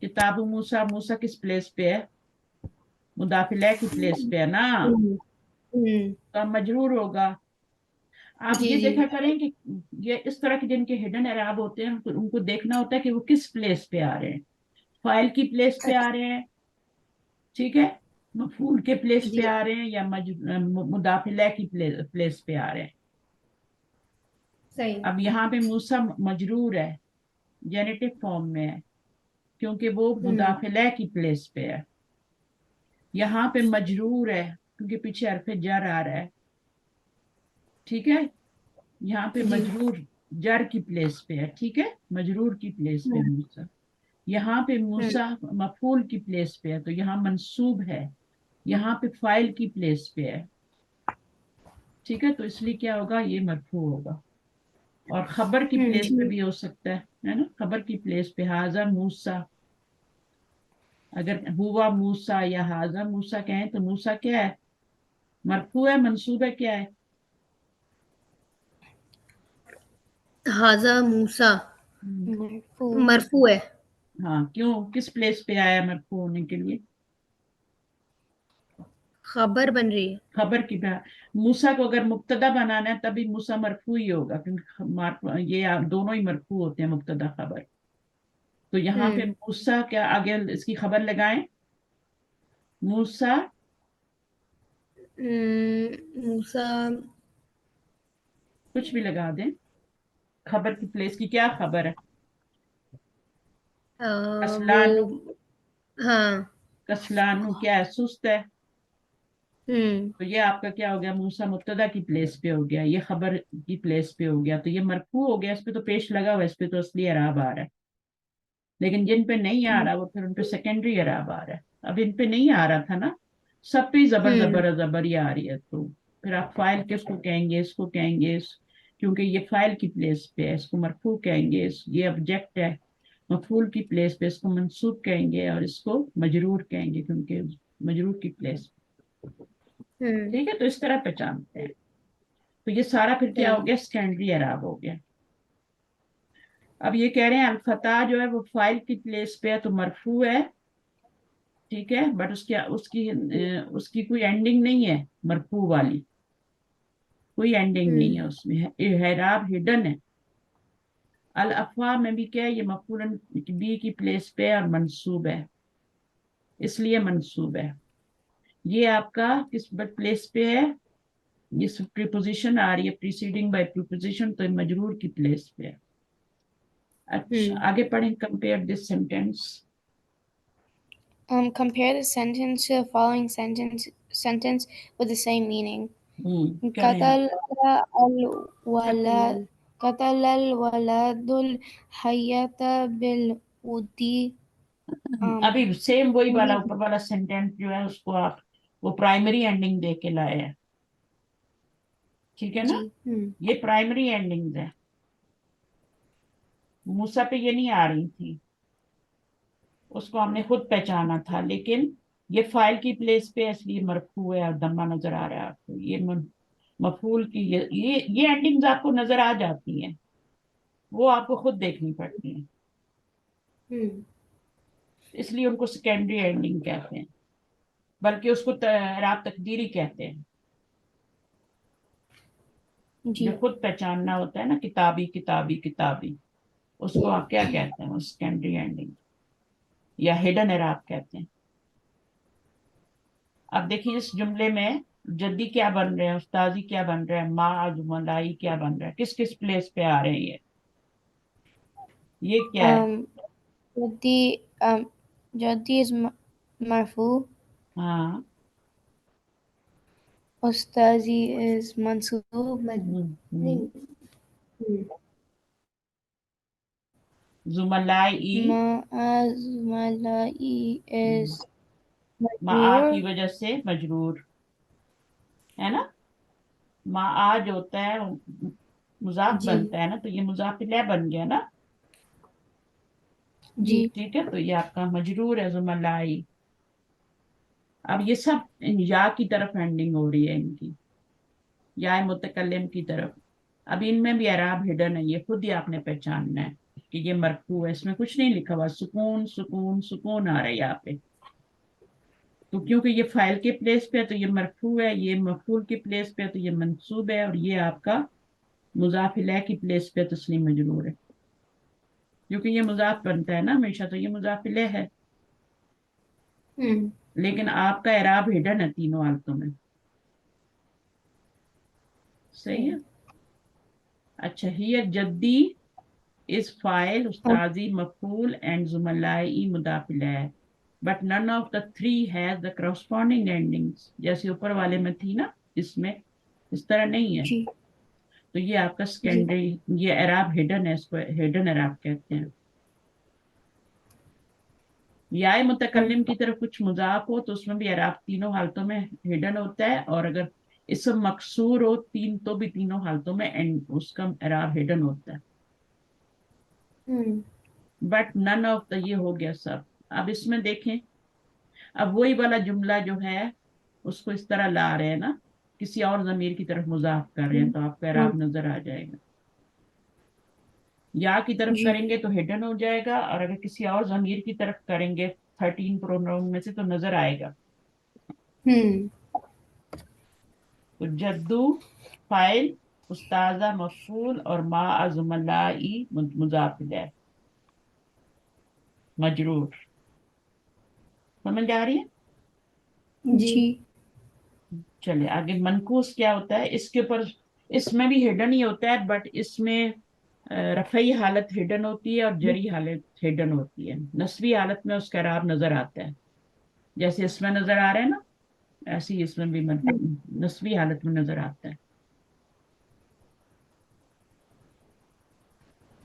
کتابو موسا, موسا کس پلیس پہ ہے؟ مضاف الیہ کی پلیس پہ ہے نا, تو اب مجرور ہوگا. آپ یہ دیکھا کریں کہ یہ اس طرح کے جن کے ہڈن اعراب ہوتے ہیں ان کو دیکھنا ہوتا ہے کہ وہ کس پلیس پہ آ رہے ہیں. فائل کی پلیس پہ آ رہے ہیں, ٹھیک ہے, مفعول کے پلیس پہ آ رہے ہیں, یا مضاف الیہ کی پلیس پہ آ رہے ہیں.
صحیح.
اب یہاں پہ موسا مجرور ہے, جینیٹو فارم میں ہے, کیونکہ وہ مضاف الیہ کی پلیس پہ ہے. یہاں پہ مجرور ہے کیونکہ پیچھے حرف جر آ رہا ہے. ٹھیک ہے, یہاں پہ مجرور جر کی پلیس پہ ہے. ٹھیک ہے, مجرور کی پلیس پہ موسا. یہاں پہ موسا مفعول کی پلیس پہ ہے, تو یہاں منصوب ہے. یہاں پہ فاعل کی پلیس پہ ہے. ٹھیک ہے, تو اس لیے کیا ہوگا؟ یہ مرفوع ہوگا. اور خبر کی پلیس پہ بھی ہو سکتا ہے نا, خبر کی پلیس پہ ھذا موسا. اگر ہوا موسا یا ھذا موسا کہیں تو موسا کیا ہے؟ مرفوع ہے, منصوب ہے, کیا ہے؟
ھذا موسا مرفوع ہے.
ہاں, کیوں, کس پلیس پہ آیا مرفوع ہونے کے لیے؟
خبر بن رہی ہے.
خبر کی موسا کو اگر مبتدا بنانا ہے تبھی موسا مرفوع ہی ہوگا, کیونکہ یہ دونوں ہی مرفوع ہوتے ہیں, مبتدا خبر. تو یہاں پہ موسا کیا آگے اس کی خبر لگائیں؟ موسا
موسا
کچھ بھی لگا دیں, خبر کی پلیس کی کیا خبر ہے؟ کسلانو.
ہاں,
کسلانو کیا ہے؟ سست ہے. تو یہ آپ کا کیا ہو گیا؟ موسا مبتدا کی پلیس پہ ہو گیا, یہ خبر کی پلیس پہ ہو گیا, تو یہ مرفوع ہو گیا. اس پہ تو پیش لگا ہوا ہے, اس پہ تو اصلی اعراب آ رہا ہے. لیکن جن پہ نہیں آ رہا وہ پھر ان پہ سیکنڈری اعراب آ رہا ہے. اب ان پہ نہیں آ رہا تھا نا, سب پہ زبر ہی آ رہی ہے, تو پھر آپ فاعل کس کو کہیں گے؟ اس کو کہیں گے کیونکہ یہ فاعل کی پلیس پہ ہے, اس کو مرفوع کہیں گے. یہ آبجیکٹ ہے, مفعول کی پلیس پہ, اس کو منصوب کہیں گے, اور اس کو مجرور کہیں گے کیونکہ مجرور کی پلیس پہ. ٹھیک ہے, تو اس طرح پہچانتے ہیں. تو یہ سارا پھر کیا ہو گیا؟ سیکنڈری اعراب ہو گیا. اب یہ کہہ رہے ہیں الفتح جو ہے وہ فاعل کی پلیس پہ ہے تو مرفوع ہے. ٹھیک ہے, بٹ اس کی کوئی اینڈنگ نہیں ہے مرفوع والی, کوئی اینڈنگ نہیں ہے اس میں, اعراب ہڈن ہے. الافواہ میں بھی کیا ہے؟ یہ مفعول بی کی پلیس پہ اور منصوب ہے, اس لیے منصوب ہے. یہ آپ کا کس پلیس پہ ہے؟ یہ پریپوزیشن آ رہی ہے, پریسیڈنگ بائی پریپوزیشن, تو مجرور کی پلیس پہ ہے. اچھا, آگے پڑھیں. Compare this sentence.
Compare the sentence to the following sentence with the same meaning. قتل الولد الحية بالودي.
ابھی سیم وہی والا اوپر والا سینٹینس جو ہے اس کو آپ وہ پرائمری اینڈنگ دے کے لائے ہیں. ٹھیک ہے نا, یہ پرائمری اینڈنگ ہے. موسا پہ یہ نہیں آ رہی تھی, اس کو ہم نے خود پہچانا تھا, لیکن یہ فاعل کی پلیس پہ اس لیے مرفوع ہے اور دمہ نظر آ رہا ہے آپ کو. یہ مفعول کی یہ اینڈنگز آپ کو نظر آ جاتی ہیں, وہ آپ کو خود دیکھنی پڑتی ہیں, اس لیے ان کو سیکنڈری اینڈنگ کہتے ہیں, بلکہ اس کو اعراب تقدیری کہتے ہیں.
جی
جو خود پہچاننا ہوتا ہے نا, کتابی کتابی کتابی, اس کو آپ کیا کہتے ہیں, سیکنڈری اینڈنگ یا ہڈن اعراب کہتے ہیں. اب دیکھیے اس جملے میں جدی کیا بن رہے ہیں, استاذی کیا بن رہے ہیں, ما جملائی کیا بن رہا ہے, کس کس پلیس پہ آ رہے ہیں یہ کیا ہے؟
جدی is مرفوع,
ہاں
استاذی is منصوب,
زملائی,
زملائی is
ما
مجرور.
کی وجہ سے مجرور ہے نا, ما جو ہوتا ہے مضاف
جی
بنتا ہے نا, تو یہ مضاف الیہ بن گیا نا,
جی
ٹھیک ہے, تو یہ آپ کا مجرور ہے زملائی. اب یہ سب یا کی طرف اینڈنگ ہو رہی ہے ان کی, یا متکلم کی طرف. اب ان میں بھی اعراب ہڈن ہے, یہ خود ہی آپ نے پہچاننا ہے کہ یہ مرفوع ہے, اس میں کچھ نہیں لکھا ہوا, سکون سکون سکون آ رہا ہے یہاں پہ, تو کیونکہ یہ فائل کے پلیس پہ ہے تو یہ مرفوع ہے, یہ مفعول کے پلیس پہ ہے تو یہ منصوب ہے, اور یہ آپ کا مضاف الیہ کی پلیس پہ تسلیم مجرور ہے, کیونکہ یہ مضاف بنتا ہے نا ہمیشہ, تو یہ مضاف الیہ ہے, لیکن آپ کا اعراب ہڈن ہے تینوں حالتوں میں. صحیح ہے. اچھا, ہی جدی is file, استاذی مفعول and زملائی مضاف الیہ, but none of the three has the corresponding endings, جیسے اوپر والے میں تھی نا, اس میں اس طرح نہیں ہے,
جی
تو یہ آپ کا سیکنڈری, یہ اعراب ہڈن ہے, اس کو ہڈن اعراب کہتے ہیں. یا متکلم کی طرف کچھ مضاف ہو تو اس میں بھی اعراب تینوں حالتوں میں ہڈن ہوتا ہے, اور اگر اسم مکسور ہو تو بھی تینوں حالتوں میں اس کا اعراب ہڈن ہوتا ہے. بٹ نن آف دا, یہ ہو گیا سب. اب اس میں دیکھیں, اب وہی والا جملہ جو ہے اس کو اس طرح لا رہے ہیں نا, کسی اور ضمیر کی طرف مضاف کر رہے ہیں, تو آپ کا اعراب نظر آ جائے گا. یا کی طرف
جی
کریں گے تو ہڈن ہو جائے گا, اور اگر کسی اور ضمیر کی طرف کریں گے 13 پروناؤن میں سے تو نظر آئے گا. تو جدو فائل, استاذہ مفعول, اور ما زملائی مضاف الیہ مجرور. سمجھ آ رہی ہے؟
جی
چلے آگے. منقوص کیا ہوتا ہے, اس کے اوپر اس میں بھی ہڈن ہی ہوتا ہے, بٹ اس میں رفعی حالت ہڈن ہوتی ہے اور جری حالت ہڈن ہوتی ہے. نسبی حالت میں اس کا اعراب نظر آتا ہے, جیسے اس میں نظر آ رہا ہے نا, ایسے ہی اس میں بھی نسبی حالت میں نظر آتا ہے.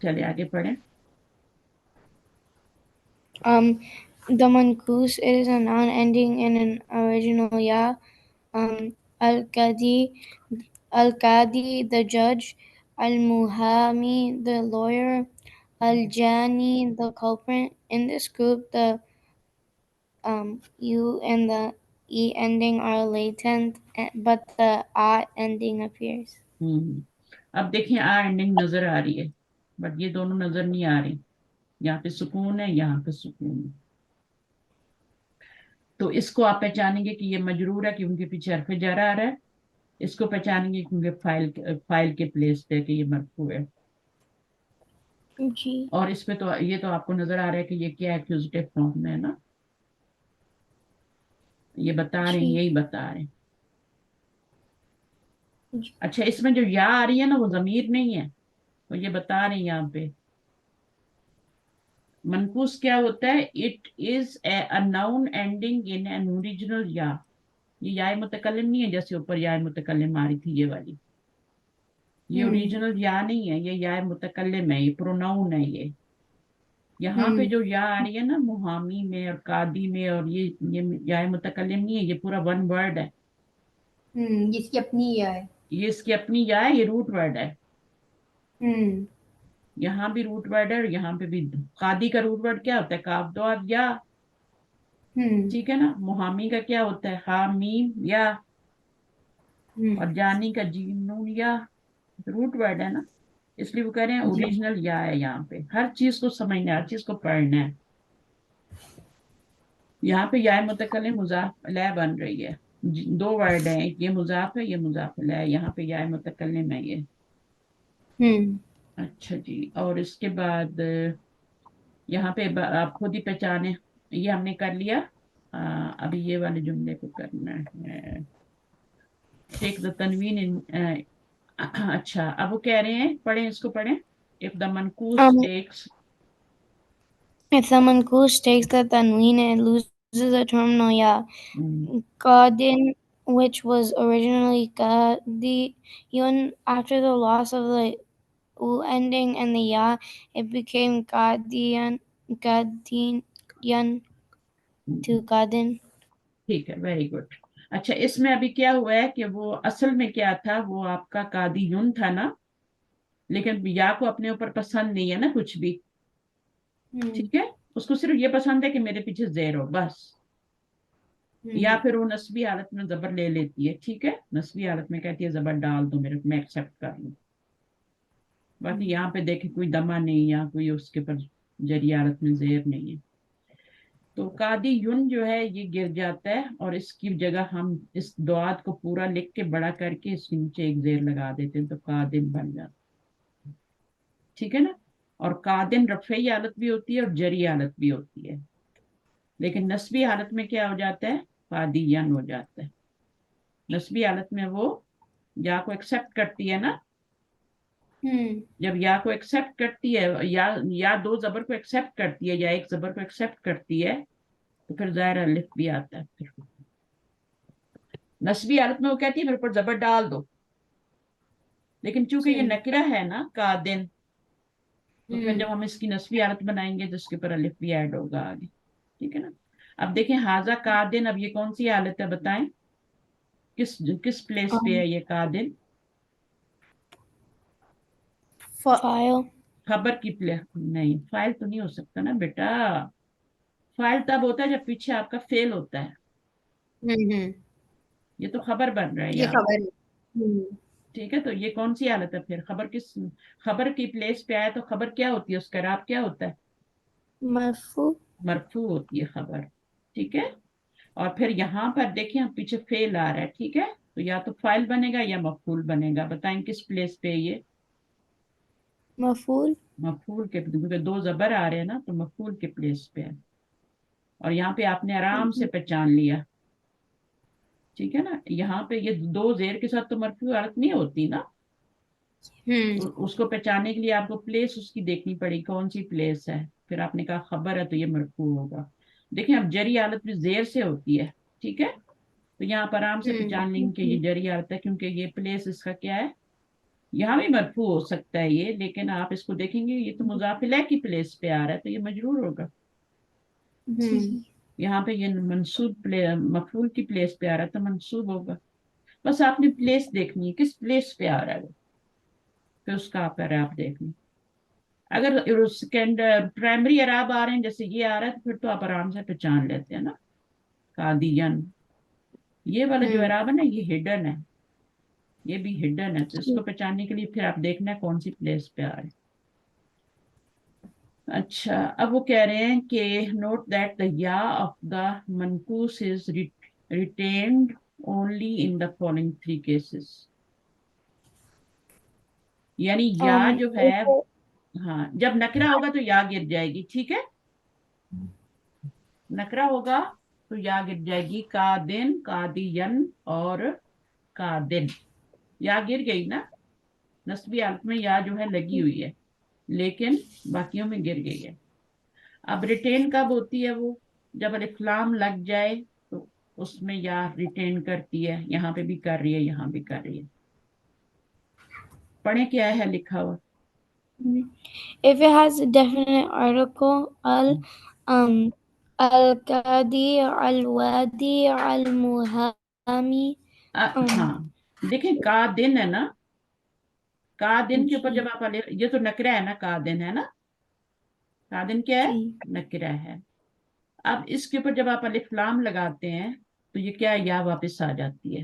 چلے آگے پڑھیں.
The manqus is a noun ending in an original ya. Al-Qadi, the judge. Al-Muhami, the lawyer. Al-Jani, the culprit. In this group, the U and the E ending are latent, but the A ending appears.
اب دیکھیں آ ending نظر آ رہی ہے, but یہ دونوں نظر نہیں آ رہی. یہاں پہ سکون ہے, یہاں پہ سکون ہے, تو اس کو آپ پہچانیں گے کہ یہ مجرور ہے کیونکہ پیچھے حرف جر آ رہا ہے. اس کو پہچانیں گے کیونکہ فائل کے پلیس پہ کہ یہ مرفوع ہے.
جی
اور اس پہ تو یہ تو آپ کو نظر آ رہا ہے کہ یہ کیا ایکوزیٹو فارم میں ہے نا, یہ بتا رہے ہیں, یہی بتا رہے ہیں. اچھا, اس میں جو یا آ رہی ہے نا وہ ضمیر نہیں ہے, تو یہ بتا رہے ہیں یہاں پہ. منقوص کیا ہوتا ہے, it is a noun ending in an original یا. یہ یا متکلم نہیں ہے جیسے اوپر یا متکلم آ رہی تھی یہ والی, یہ اوریجنل یا نہیں ہے, یہ یا متکلم ہے, یہ پروناؤن ہے. یہ یہاں پہ جو یا آ رہی ہے نا محامی میں اور قاضی میں, اور یہ یا متکلم نہیں ہے, یہ پورا ون ورڈ ہے.
جس کی اپنی یا ہے,
یہ اس کی اپنی یا ہے, یہ روٹ ورڈ ہے. یہاں بھی روٹ ورڈ ہے, اور یہاں پہ بھی. قاضی کا روٹ ورڈ کیا ہوتا ہے, کاف دو یا, ٹھیک ہے نا. محامی کا کیا ہوتا ہے, ہا میم یا. اور جانی کا جیم نون یا روٹ ورڈ ہے نا، اس لیے وہ کہہ رہے ہیں اوریجنل یا ہے یہاں پہ، ہر چیز کو سمجھنا ہے، ہر چیز کو پڑھنا ہے. یہاں پہ یا متکلم مضاف الیہ بن رہی ہے، دو ورڈ ہیں، یہ مضاف ہے، یہ مضاف الیہ، یہاں پہ یا متکلم ہے یہ. اچھا جی، اور اس کے بعد یہاں پہ آپ خود ہی پہچانے، یہ ہم نے کر لیا. ابھی یہ والے جملے کو کرنا ہے. ٹیک دا تنوین. اچھا اب وہ کہہ رہے ہیں، پڑھیں اس کو پڑھیں. if the manqus takes
If the manqus takes the tanween, it loses a terminal ya. Qadin, which was originally qadiyun, after the loss of the u ending and the ya, it became qadiyan to qadin.
ٹھیک ہے، very good. اچھا اس میں ابھی کیا ہوا ہے کہ وہ اصل میں کیا تھا، وہ آپ کا قادیون تھا نا، لیکن یا کو اپنے اوپر پسند نہیں ہے نا کچھ بھی. ٹھیک ہے، اس کو صرف یہ پسند ہے کہ میرے پیچھے زیر ہو بس. یا پھر وہ نسبی حالت میں زبر لے لیتی ہے. ٹھیک ہے، نسبی حالت میں کہتی ہے زبر ڈال دو میرے، میں ایکسپٹ کر لوں. باقی یہاں پہ دیکھیں کوئی دمہ نہیں، یا کوئی اس کے پر جری حالت میں زیر نہیں ہے. تو قادی یون جو ہے یہ گر جاتا ہے، اور اس کی جگہ ہم اس دعات کو پورا لکھ کے بڑا کر کے اس کے نیچے ایک زیر لگا دیتے ہیں، تو قادن بن جاتا. ٹھیک ہے نا. اور قادن رفعی حالت بھی ہوتی ہے اور جری حالت بھی ہوتی ہے، لیکن نسبی حالت میں کیا ہو جاتا ہے، قادین ہو جاتا ہے. نسبی حالت میں وہ یا کو ایکسپٹ کرتی ہے نا، جب یا کو ایکسپٹ کرتی ہے، یا دو زبر کو ایکسپٹ کرتی ہے یا ایک زبر کو ایکسپٹ کرتی ہے، تو پھر ظاہر الف بھی آتا ہے. پھر نسبی حالت میں وہ کہتی ہے میرے اوپر زبر ڈال دو، لیکن چونکہ یہ نکرہ ہے نا قادن، تو پھر جب ہم اس کی نسبی حالت بنائیں گے تو اس کے اوپر الف بھی ایڈ ہوگا آگے. ٹھیک ہے نا. اب دیکھیں حاضہ قادن، اب یہ کون سی حالت ہے بتائیں، کس پلیس پہ ہے یہ قادن؟
File.
خبر کی پلیس نہیں، فائل تو نہیں ہو سکتا نا بیٹا. فائل تب ہوتا ہے جب پیچھے آپ کا فیل ہوتا ہے. یہ تو خبر بن رہا ہے
یہ
یار.
خبر.
ٹھیک ہے، تو یہ کون سی حالت ہے پھر؟ خبر کی پلیس پہ آئے تو خبر کیا ہوتی ہے، اس کا اعراب کیا ہوتا ہے؟
مرفوع.
مرفوع ہوتی ہے خبر. ٹھیک ہے. اور پھر یہاں پر دیکھیں اب پیچھے فیل آ رہا ہے. ٹھیک ہے، تو یا تو فائل بنے گا یا مفعول بنے گا. بتائیں کس پلیس پہ یہ؟
مفعول.
مفعول کے، کیونکہ دو زبر آ رہے ہیں نا، تو مفعول کے پلیس پہ ہے. اور یہاں پہ آپ نے آرام سے پہچان لیا. ٹھیک ہے نا. یہاں پہ یہ دو زیر کے ساتھ تو مرفوع حالت نہیں ہوتی نا. اس کو پہچاننے کے لیے آپ کو پلیس اس کی دیکھنی پڑی، کون سی پلیس ہے. پھر آپ نے کہا خبر ہے تو یہ مرفوع ہوگا. دیکھیں اب جری حالت بھی زیر سے ہوتی ہے. ٹھیک ہے، تو یہاں پر آرام سے پہچان لیں کہ یہ جری حالت ہے، کیونکہ یہ پلیس اس کا کیا ہے، یہاں بھی مرفوع ہو سکتا ہے یہ، لیکن آپ اس کو دیکھیں گے یہ تو مضاف الیہ کی پلیس پہ آ رہا ہے تو یہ مجرور ہوگا. یہاں پہ یہ منصوب مفعول کی پلیس پہ آ رہا ہے تو منصوب ہوگا. بس آپ نے پلیس دیکھنی ہے، کس پلیس پہ آ رہا ہے وہ، پھر اس کا اعراب دیکھنی. اگر پرائمری اعراب آ رہے ہیں جیسے یہ آ رہا ہے تو پھر تو آپ آرام سے پہچان لیتے ہیں نا. قادین، یہ والا جو اعراب ہے نا یہ ہڈن ہے، یہ بھی ہڈن ہے، تو اس کو پہچاننے کے لیے پھر آپ دیکھنا ہے کون سی پلیس پہ آ رہے. اچھا اب وہ کہہ رہے ہیں کہ note that the ya of the منقوس is retained only in the following 3 cases. یعنی یا جو ہے، ہاں جب نکرہ ہوگا تو یا گر جائے گی. ٹھیک ہے، نکرہ ہوگا تو یا گر جائے گی. قادن، قادین اور قادن، یا گر گئی نا. نسبی حالت میں یا جو ہے لگی ہوئی ہے، لیکن باقیوں میں گر گئی ہے. اب ریٹین کب ہوتی ہے؟ وہ جب الف لام لگ جائے تو اس میں یا ریٹین کرتی ہے. یہاں پہ بھی کر رہی ہے، یہاں بھی کر رہی ہے. پڑھیں کیا ہے لکھا ہوا.
If it has a definite article, al-qadi, al-wadi, al-muhami.
ہاں دیکھیں کا دن ہے نا، کا دن کے اوپر جب آپ یہ تو نکرہ ہے نا، کا دن ہے نا، کا دن کیا ہے، نکرہ ہے. اب اس کے اوپر جب آپ الف لام لگاتے ہیں تو یہ کیا یا واپس آ جاتی ہے.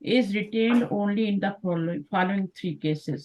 is retained only in the following three cases।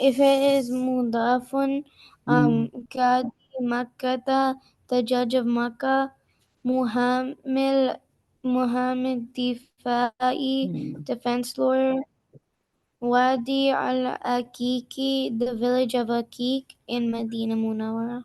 If it is mudafun, Qadi Makkata, the judge of Makkah, Muhammad Difai, defense lawyer, Wadi al-Aqiqi, the village of Aqiq in Medina Munawwara।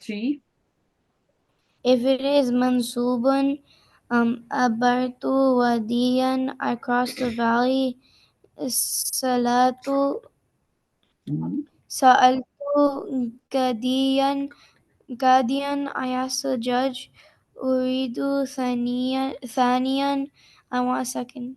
3।
If it is mansubun, abartu wadiyan, I crossed the valley, salatu, sa'altu gadiyan, I asked the judge, uridu thaniyan, I want a second।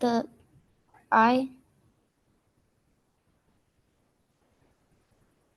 the I।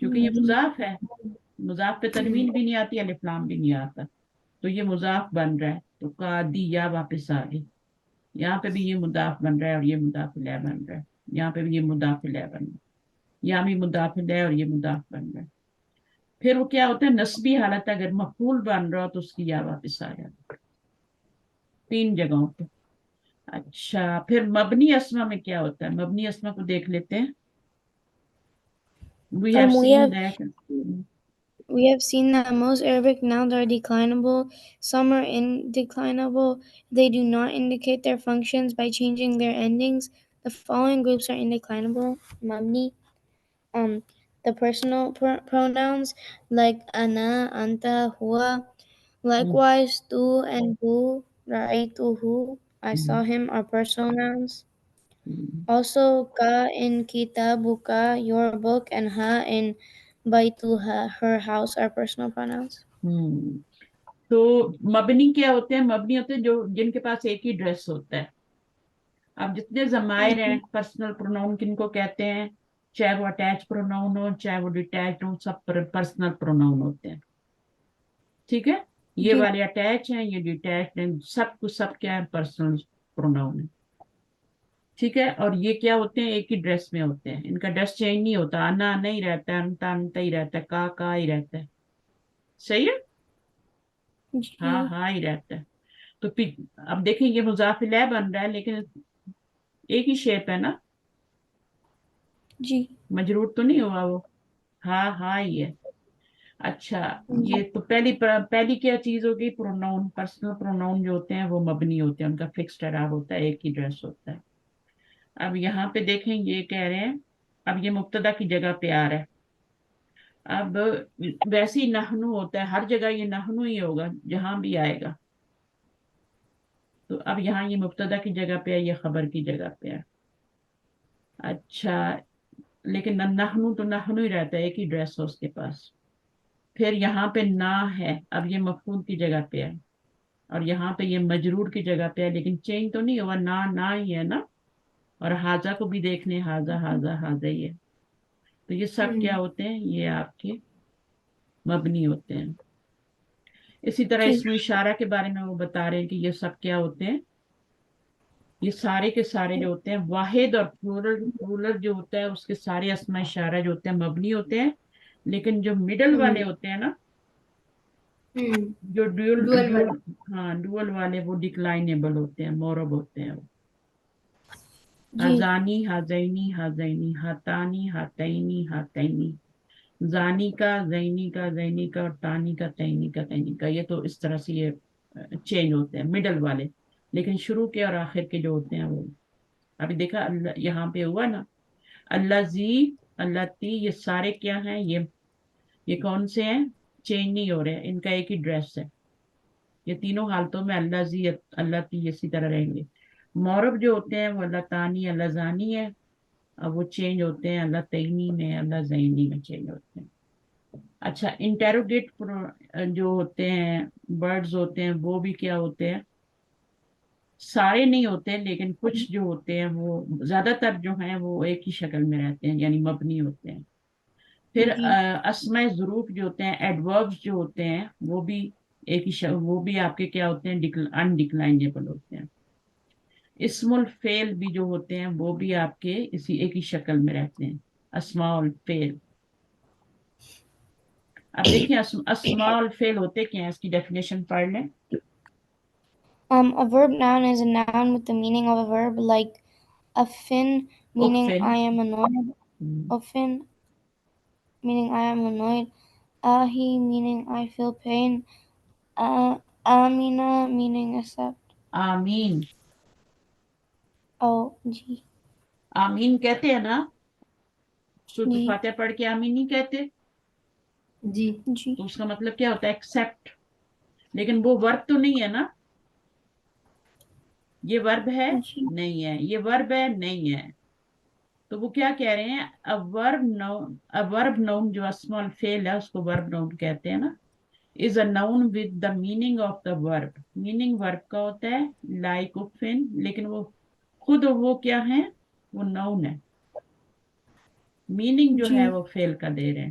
کیونکہ یہ مضاف ہے، مضاف پہ تنوین بھی نہیں آتی، الف لام بھی نہیں آتا، تو یہ مضاف بن رہا ہے، تو قادی یا واپس آ گئی، یہاں پہ بھی یہ مضاف بن رہا ہے اور یہ مضاف الیہ بن رہا ہے، یہاں پہ بھی یہ مضاف الیہ بن رہا ہے، یہاں بھی مضاف الیہ اور یہ مضاف بن رہا ہے. پھر وہ کیا ہوتا ہے، نسبی حالت اگر مفعول بن رہا ہو تو اس کی یا واپس آ جاتا ہے 3 جگہوں پہ. اچھا پھر مبنی اسما میں کیا ہوتا ہے، مبنی اسما کو دیکھ لیتے ہیں. We have
We
seen
have
that.
we have seen that most Arabic nouns are declinable. Some are indeclinable. They do not indicate their functions by changing their endings. The following groups are indeclinable. Mabni, the personal pronouns like ana, anta, huwa. Likewise, tu and hu, ra'aytuhu, I saw him, are personal nouns. Also, ka in kitabuka, your book, and ha in baituha, her house, are personal pronouns.
تو مبنی کیا ہوتے ہیں، مبنی ہوتے ہیں جو جن کے پاس ایک ہی ڈریس ہوتا ہے. اب جتنے ضمائر ہیں پرسنل پروناؤن کن کو کہتے ہیں، چاہے وہ اٹیچ پروناؤن ہو چاہے وہ ڈیٹیچ ہو، سب پرسنل پروناؤن ہوتے ہیں. ٹھیک ہے، یہ والے اٹیچ ہیں، یہ ڈیٹیچ ہیں، سب کو سب کیا ہے، پرسنل پروناؤن ہے. ٹھیک ہے، اور یہ کیا ہوتے ہیں، ایک ہی ڈریس میں ہوتے ہیں، ان کا ڈریس چینج نہیں ہوتا، انا نہیں رہتا ہے، انتا انتا ہی رہتا ہے، کا ہی رہتا ہے. صحیح ہے، ہاں ہاں ہی رہتا ہے. تو اب دیکھیں یہ مضاف الیہ بن رہا ہے لیکن ایک ہی شیپ ہے نا،
جی
مجرور تو نہیں ہوا وہ، ہاں ہاں ہی ہے. اچھا یہ تو پہلی کیا چیز ہوگی، پروناؤن. پرسنل پروناؤن جو ہوتے ہیں وہ مبنی ہوتے ہیں، ان کا فکسڈ اعراب ہوتا ہے، ایک ہی ڈریس ہوتا ہے. اب یہاں پہ دیکھیں یہ کہہ رہے ہیں، اب یہ مبتدا کی جگہ پہ آ رہا ہے. اب ویسے ہی نحنو ہوتا ہے، ہر جگہ یہ نحنو ہی ہوگا جہاں بھی آئے گا. تو اب یہاں یہ مبتدا کی جگہ پہ ہے، یہ خبر کی جگہ پہ ہے. اچھا لیکن نحنو تو نحنو ہی رہتا ہے، ایک ہی ڈریس ہے اس کے پاس. پھر یہاں پہ نا ہے، اب یہ مفعول کی جگہ پہ ہے، اور یہاں پہ یہ مجرور کی جگہ پہ ہے، لیکن چینج تو نہیں ہوا، نا ہی ہے نا. اور حاضہ کو بھی دیکھ لیں، حاضہ ہی ہے. تو یہ سب کیا ہوتے ہیں، یہ آپ کے مبنی ہوتے ہیں. اسی طرح اسم اشارہ کے بارے میں وہ بتا رہے ہیں کہ یہ سب کیا ہوتے ہیں، یہ سارے کے سارے جو ہوتے ہیں، واحد اور پلورل جو ہوتا ہے اس کے سارے اسماء اشارہ جو ہوتے ہیں مبنی ہوتے ہیں، لیکن جو مڈل والے ہوتے ہیں نا، جو ڈوئل والے وہ ڈکلائنیبل ہوتے ہیں، مورب ہوتے ہیں. ازانی، ہازینی، ہازینی، ہاتانی، ہاتینی، ہاتینی، زانی کا، زینی کا، زینی کا، اور تانی کا، تینی کا، تینی کا. یہ تو اس طرح سے یہ چینج ہوتے ہیں مڈل والے، لیکن شروع کے اور آخر کے جو ہوتے ہیں وہ ابھی دیکھا اللہ یہاں پہ ہوا نا، اللہ زی، اللہ تی، یہ سارے کیا ہیں، یہ کون سے ہیں، چینج نہیں ہو رہے، ان کا ایک ہی ڈریس ہے. یہ تینوں حالتوں میں اللہ زی اللہ تی اسی طرح رہیں گے. مورب جو ہوتے ہیں وہ اللہ تانی، اللہ زانی ہے، اب وہ چینج ہوتے ہیں، اللہ تینی میں، اللہ زینی میں چینج ہوتے ہیں. اچھا انٹیروگیٹ جو ہوتے ہیں برڈز ہوتے ہیں وہ بھی کیا ہوتے ہیں، سارے نہیں ہوتے لیکن کچھ جو ہوتے ہیں، وہ زیادہ تر جو ہیں وہ ایک ہی شکل میں رہتے ہیں، یعنی مبنی ہوتے ہیں. پھر اسماء ظروف جو ہوتے ہیں، ایڈوربز جو ہوتے ہیں، وہ بھی ایک ہی وہ بھی آپ کے کیا ہوتے ہیں، انڈکلائنیبل ہوتے ہیں. اسم الفعل بھی جو ہوتے ہیں وہ بھی آپ کے اسی ایک ہی شکل میں رہتے ہیں، اسماء الفعل. اب دیکھیں اسماء الفعل ہوتے کیا ہیں، اس کی ڈیفینیشن پڑھ لیں.
A verb noun is a noun with the meaning of a verb, like affin, meaning
Uffin.
I am annoyed. Uffin, meaning I am annoyed. Ahi, meaning I feel pain. Amina, meaning accept.
آمین.
جی
آمین کہتے ہیں نا، سورۃ الفاتحہ پڑھ کے آمین نہیں کہتے،
جی
جی
تو اس کا مطلب کیا ہوتا ہے، ایکسپٹ. لیکن وہ ورب تو نہیں ہے نا، یہ ورب ہے نہیں ہے، یہ ورب ہے نہیں ہے. تو وہ کیا کہہ رہے ہیں، ورب نون جو اسماء الفعل ہے اس کو ورب نون کہتے ہیں نا، is a noun with the meaning of the verb. meaning verb کا ہوتا ہے like افن، لیکن وہ خود وہ کیا ہے، وہ noun ہے، meaning جو ہے وہ فعل کا دے رہے ہیں.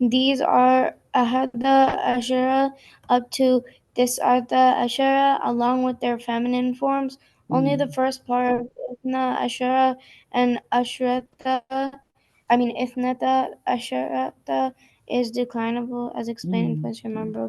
These are ahada ashara up to tis'ata ashara along with their feminine forms. Only the first part of ithna ashara and ithnata asharata is declinable as explained in Please Remember.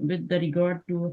with the regard to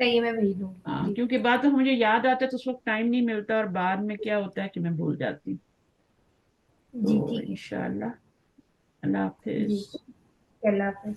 صحیح میں بھیج دوں
ہاں
جی
کیونکہ بات مجھے یاد آتا ہے تو اس وقت ٹائم نہیں ملتا، اور بعد میں کیا ہوتا ہے کہ میں بھول جاتی ہوں.
جی
تو
ٹھیک ہے
انشاءاللہ اللہ
جی
حافظ.
اللہ حافظ.